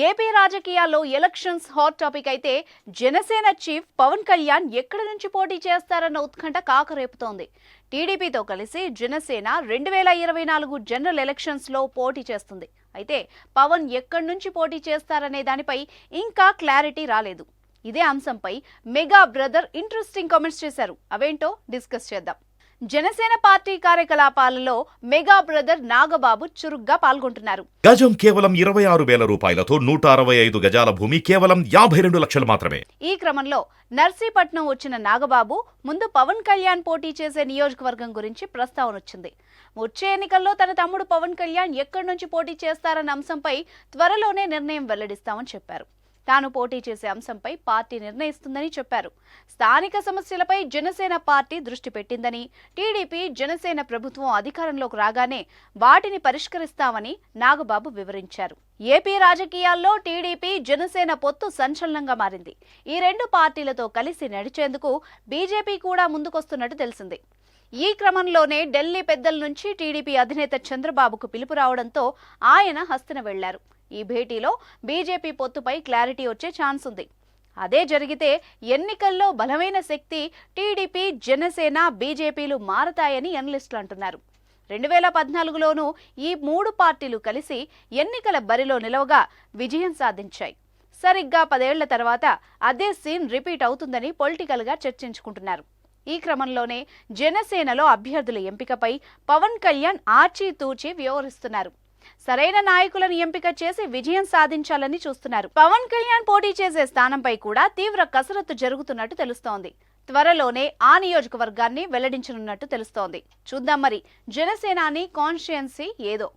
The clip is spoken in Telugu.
ఏపీ రాజకీయాల్లో ఎలక్షన్స్ హాట్ టాపిక్ అయితే జనసేన చీఫ్ పవన్ కళ్యాణ్ ఎక్కడి నుంచి పోటీ చేస్తారన్న ఉత్కంఠ కాకరేపుతోంది. టీడీపీతో కలిసి జనసేన 2024 జనరల్ ఎలక్షన్స్ లో పోటీ చేస్తుంది. అయితే పవన్ ఎక్కడి నుంచి పోటీ చేస్తారనే దానిపై ఇంకా క్లారిటీ రాలేదు. ఇదే అంశంపై మెగా బ్రదర్ ఇంట్రెస్టింగ్ కామెంట్స్ చేశారు. అవేంటో డిస్కస్ చేద్దాం. జనసేన పార్టీ కార్యకలాపాలలో మెగా బ్రదర్ నాగబాబు చురుగ్గా పాల్గొంటున్నారు. గజం కేవలం 26,000 రూపాయలతో 165 గజాల భూమి కేవలం 52 లక్షలు మాత్రమే. ఈ క్రమంలో నర్సీపట్నం వచ్చిన నాగబాబు ముందు పవన్ కళ్యాణ్ పోటీ చేసే నియోజకవర్గం గురించి ప్రస్తావన వచ్చింది. వచ్చే ఎన్నికల్లో తన తమ్ముడు పవన్ కళ్యాణ్ ఎక్కడి నుంచి పోటీ చేస్తారన్న అంశంపై త్వరలోనే నిర్ణయం వెల్లడిస్తామని చెప్పారు. తాను పోటీ చేసే అంశంపై పార్టీ నిర్ణయిస్తుందని చెప్పారు. స్థానిక సమస్యలపై జనసేన పార్టీ దృష్టి పెట్టిందని, టీడీపీ జనసేన ప్రభుత్వం అధికారంలోకి రాగానే వాటిని పరిష్కరిస్తామని నాగబాబు వివరించారు. ఏపీ రాజకీయాల్లో టీడీపీ జనసేన పొత్తు సంచలనంగా మారింది. ఈ రెండు పార్టీలతో కలిసి నడిచేందుకు బీజేపీ కూడా ముందుకొస్తున్నట్టు తెలిసింది. ఈ క్రమంలోనే ఢిల్లీ పెద్దల నుంచి టీడీపీ అధినేత చంద్రబాబుకు పిలుపు రావడంతో ఆయన హస్తిన వెళ్లారు. ఈ భేటీలో బీజేపీ పొత్తుపై క్లారిటీ వచ్చే ఛాన్స్ ఉంది. అదే జరిగితే ఎన్నికల్లో బలమైన శక్తి టీడీపీ, జనసేన, బీజేపీలు మారతాయని అనలిస్టులు అంటున్నారు. 2014లోనూ ఈ మూడు పార్టీలు కలిసి ఎన్నికల బరిలో నిలవగా విజయం సాధించాయి. సరిగ్గా 10 ఏళ్ల తర్వాత అదే సీన్ రిపీట్ అవుతుందని పొలిటికల్గా చర్చించుకుంటున్నారు. ఈ క్రమంలోనే జనసేనలో అభ్యర్థుల ఎంపికపై పవన్ కళ్యాణ్ ఆచితూచి వ్యవహరిస్తున్నారు. సరైన నాయకులను ఎంపిక చేసి విజయం సాధించాలని చూస్తున్నారు. పవన్ కళ్యాణ్ పోటీ చేసే స్థానంపై కూడా తీవ్ర కసరత్తు జరుగుతున్నట్టు తెలుస్తోంది. త్వరలోనే ఆ నియోజకవర్గాన్ని వెల్లడించనున్నట్టు తెలుస్తోంది. చూద్దాం మరి జనసేనాని కాన్స్టిట్యుయెన్సీ ఏదో.